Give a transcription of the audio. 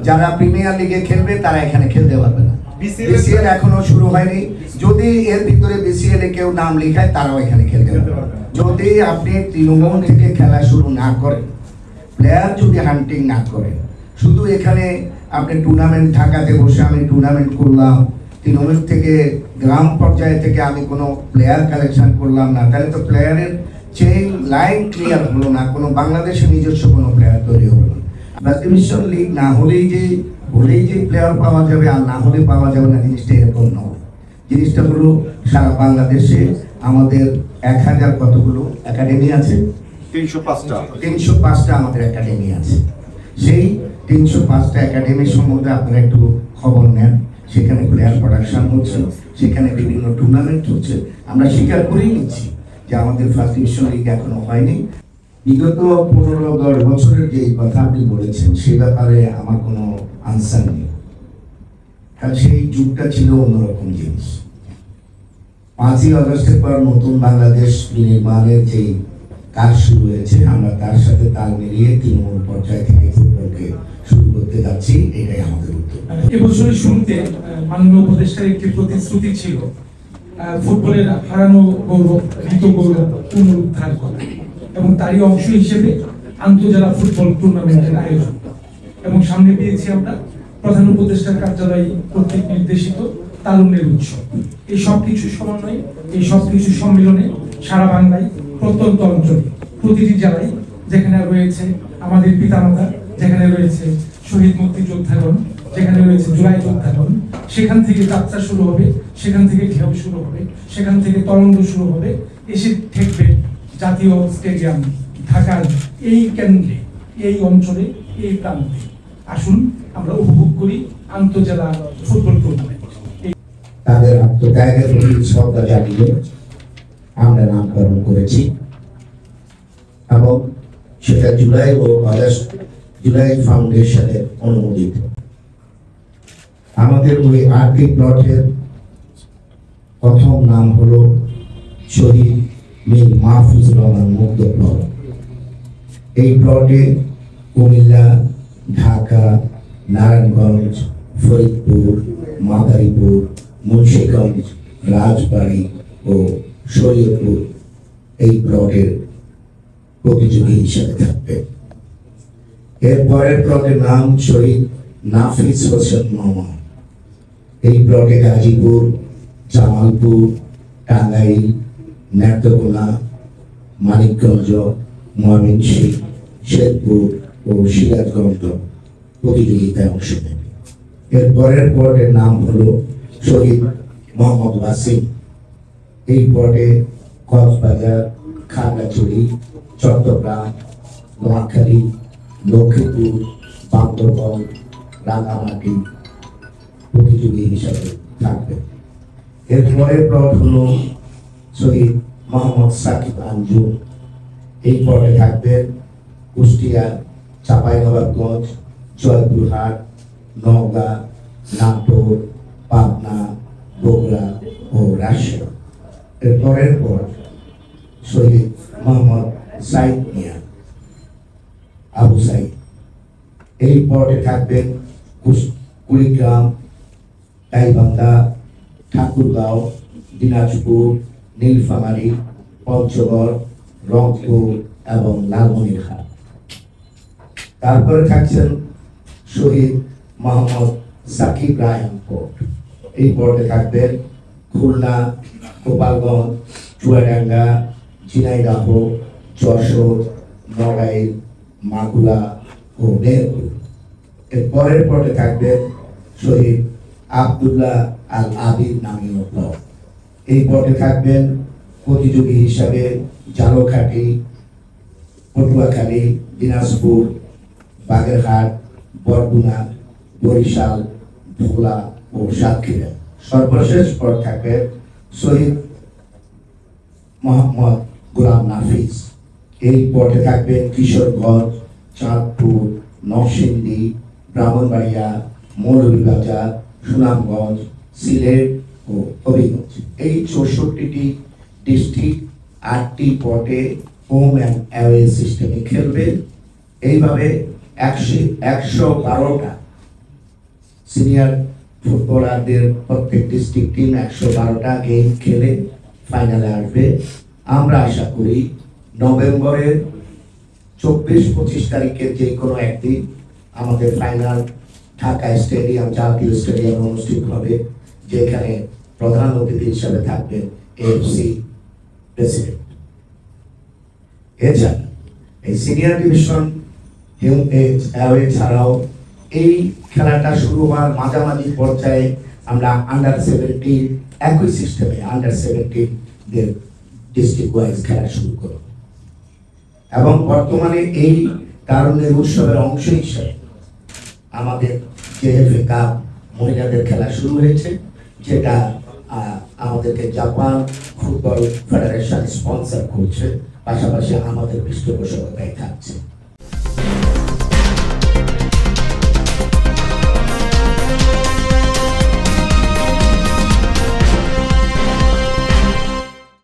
যারা প্রিমিয়ার লিগে খেলবে তারা এখানে খেলতে পারবে না। বিসিএল এখনো শুরু হয়নি। যদি এর ভিতরে বিসিএল এ কেউ নাম লিখায় তারাও এখানে খেলতে পারবে। যদি আপনি তৃণমূল থেকে খেলা শুরু না করেন, প্লেয়ার যদি হান্টিং না করেন, শুধু এখানে আপনি টুর্নামেন্ট ঢাকাতে বসে আমি টুর্নামেন্ট করলাম, তৃণমূল থেকে গ্রাম পর্যায়ে থেকে আমি কোনো প্লেয়ার কালেকশন করলাম না, তাহলে তো প্লেয়ারের চেইন লাইন ক্লিয়ার হলো না, কোনো বাংলাদেশের নিজস্ব কোনো প্লেয়ার তৈরি হলো না। ডিভিশন লিগ না হলেই যে প্লেয়ার পাওয়া যাবে আর না হলে পাওয়া যাবে না, জিনিসটা এরকম নয়। জিনিসটা হলো সারা বাংলাদেশে আমাদের 1000 কতগুলো একাডেমি আছে, 305টা আমাদের একাডেমি আছে। সেই 305টা একাডেমির সম্বন্ধে আপনারা একটু খবর নেন। সেখানে প্লেয়ার প্রোডাকশন হচ্ছে, সেখানে বিভিন্ন টুর্নামেন্ট হচ্ছে। আমরা স্বীকার করেই নিচ্ছি যে আমাদের ফার্স্ট ডিভিশন লিগ এখনো হয়নি। বিগত 15-10 বছরের যে কথা আপনি বলেছেন সে ব্যাপারে আমার কোনো আনসার নেই, কারণ সেই যুগটা ছিল অন্যরকম জিনিস। 5ই আগস্টের পর নতুন বাংলাদেশ নির্মাণের যে কাজ শুরু হয়েছে, আমরা তার সাথে তাল মিলিয়ে তৃণমূল পর্যায় থেকে ফুটবলকে শুরু করতে যাচ্ছি, এটাই আমাদের উদ্যোগ। এবছরের শুরুতে মাননীয় উপদেষ্টার একটি প্রতিশ্রুতি ছিল ফুটবলের হারানো গৌরব, মৃত গৌরব পুনরুদ্ধার করা, এবং তারই অংশ হিসেবে আন্তঃজেলা ফুটবল টুর্নামেন্টের আয়োজন। এবং সামনে পেয়েছি আমরা প্রধান উপদেষ্টার কার্যালয় কর্তৃক নির্দেশিত তারুণ্যের উৎসব। এই সবকিছু সমন্বয়ে, এই সবকিছু সম্মিলনে সারা বাংলায় প্রত্যন্ত অঞ্চলে প্রতিটি জেলায় যেখানে রয়েছে আমাদের পিতামাতা, যেখানে রয়েছে শহীদ মুক্তিযোদ্ধাগণ, যেখানে রয়েছে জুলাই যোদ্ধাগণ, সেখান থেকে যাত্রা শুরু হবে, সেখান থেকে ঢেউ শুরু হবে, সেখান থেকে তরঙ্গ শুরু হবে, এসে ঠেকবে জাতীয় স্টেডিয়াম ঢাকার এই কেন্দ্রে, এই অঞ্চলে, এই প্রান্তে। আসুন আমরা উপভোগ করি আন্তঃজেলা ফুটবল টুর্নামেন্ট। তাদের আত্মত্যাগের প্রতি শ্রদ্ধা জানিয়ে আমরা নামকরণ করেছি, এবং সেটা জুলাই ও আগস্ট জুলাই ফাউন্ডেশনের অনুমোদিত। আমাদের ওই 8টি প্লটের প্রথম নাম হলো শহীদ মীর মাহফুজুর রহমান মুক্ত প্লট। এই প্লটে কুমিল্লা, ঢাকা, নারায়ণগঞ্জ, ফরিদপুর, মাদারীপুর, মুন্সিগঞ্জ, রাজবাড়ী ও শরীয়তপুর এই প্লটের প্রতিযোগী হিসাবে থাকবে। এর পরের প্লটের নাম শহীদ নাফিস হোসেন মোহাম্মদ। এই প্লটে গাজীপুর, জামালপুর, টাঙ্গাইল, নেত্রকোনা, মানিকগঞ্জ, ময়মনসিংহ, শেরপুর ও সিরাজগঞ্জ প্রতিযোগিতায় অংশ নেবে। এর পরের প্লটের নাম হলো শহীদ মোহাম্মদ ওয়াসিম। এই প্লটে কক্সবাজার, খাগড়াছড়ি, চট্টগ্রাম, নোয়াখালী, লক্ষ্মীপুর, বান্দরবান, রাঙামাটি প্রতিযোগী হিসাবে থাকবে। এর পরের প্লট হলো শহীদ মোহাম্মদ সাকিব আঞ্জুম। এই প্লটে থাকবে কুষ্টিয়া, চাঁপাইনবাবগঞ্জ, জয়পুরহাট, নওগাঁ, নাটোর, পাবনা, বগুড়া ও রাজশাহী। এর পরের প্লট শহীদ মোহাম্মদ সাইদ মিয়া আবু সাইদ। এই প্লটে থাকবেন কুড়িগ্রাম, গাইবান্ধা, ঠাকুরগাঁও, দিনাজপুর, নীলফামারী, পঞ্চগড়, রংপুর এবং লালমনিরহাট। তারপরে থাকছেন শহীদ মোহাম্মদ সাকিব রায়হান প্লট। এই প্লটে থাকবেন খুলনা, গোপালগঞ্জ, চুয়াডাঙ্গা, ঝিনাইদহ, যশোর, নড়াইল, মাগুরা ও মেহেরপুর। এর পরের প্লটে থাকবেন শহীদ আব্দুল্লাহ আল আবিদ নামীয় প্লট। এই প্লটে থাকবেন প্রতিযোগী হিসাবে ঝালকাঠি, পটুয়াখালী, দিনাজপুর, বাগেরহাট, বরগুনা, বরিশাল, ভোলা ও সাতক্ষীরা। সর্বশেষ প্লট থাকবে শহীদ মোহাম্মদ গোলাম নাফিস। এই প্লটে থাকবে কিশোরগঞ্জ, চাঁদপুর, নরসিংদী, ব্রাহ্মণবাড়িয়া, মৌলভীবাজার, সুনামগঞ্জ, সিলেট ও হবিগঞ্জ। এই 64টি ডিস্ট্রিক্ট 8টি প্লটে হোম অ্যান্ড অ্যাওয়ে সিস্টেমে খেলবে। এইভাবে 112টা সিনিয়র ফুটবলারদের প্রত্যেক ডিস্ট্রিক্ট টিম 112টা গেম খেলে ফাইনালে আসবে। আমরা আশা করি নভেম্বরের 24-25 তারিখের যে কোনো একদিন আমাদের ফাইনাল ঢাকা স্টেডিয়াম, জাতীয় স্টেডিয়াম অনুষ্ঠিত হবে, যেখানে প্রধান অতিথি হিসাবে থাকবেন এএফসি প্রেসিডেন্ট। এছাড়া এই সিনিয়র ডিভিশন ছাড়াও এই খেলাটা শুরু হওয়ার মাঝামাঝি পর্যায়ে আমরা আন্ডার 17 একই সিস্টেমে আন্ডার 17 দের ডিস্ট্রিক্ট ওয়াইজ খেলা শুরু করব এবং বর্তমানে এই তারুণ্যের উৎসবের অংশ হিসেবে আমাদের জেএফএ কাপ মহিলাদের খেলা শুরু হয়েছে, যেটা আমাদেরকে জাপান ফুটবল ফেডারেশন স্পন্সর করছে, পাশাপাশি আমাদের পৃষ্ঠপোষকতায় থাকছে।